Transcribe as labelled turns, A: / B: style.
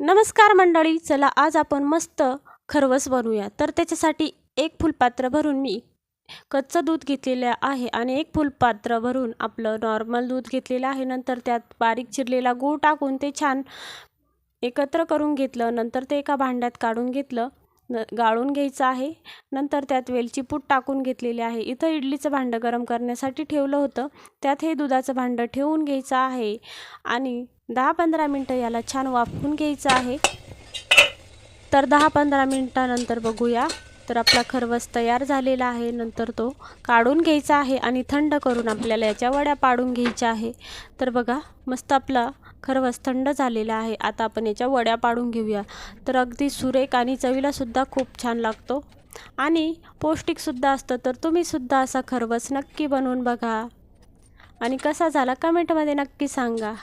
A: नमस्कार मंडळी, चला आज आपण मस्त खरवस बनवूया। तर त्याच्यासाठी एक फुलपात्र भरून मी कच्चं दूध घेतलेलं आहे आणि एक फुलपात्र भरून आपलं नॉर्मल दूध घेतलेलं आहे। नंतर त्यात बारीक चिरलेला गूळ टाकून ते छान एकत्र करून घेतलं। नंतर ते एका भांड्यात काढून घेतलं, गाळून घ्यायचं आहे। नंतर त्यात वेलची पूड टाकून घेतलेली आहे। इथं इडलीचं भांडं गरम करण्यासाठी ठेवलं होतं, त्यात हे दुधाचं भांडं ठेवून घ्यायचं आहे आणि 10-15 मिनटं याला छान वाफवून घ्यायचं आहे। तर 10-15 मिनिटानंतर बघूया, तर आपला खरवस तयार झालेला आहे। नंतर तो काढून घ्यायचा आहे आणि थंड करून आपल्याला याच्या वड्या पाडून घ्यायच्या आहे। तर बघा, मस्त आपला खरवस थंड झालेला आहे। आता आपण याच्या वड्या पाडून घेऊया। तर अगदी सुरेख आणि चवीला सुद्धा खूप छान लागतो आणि पौष्टिक सुद्धा असतं। तर तुम्ही सुद्धा असा खरवस नक्की बनवून बघा आणि कसा झाला कमेंटमध्ये नक्की सांगा।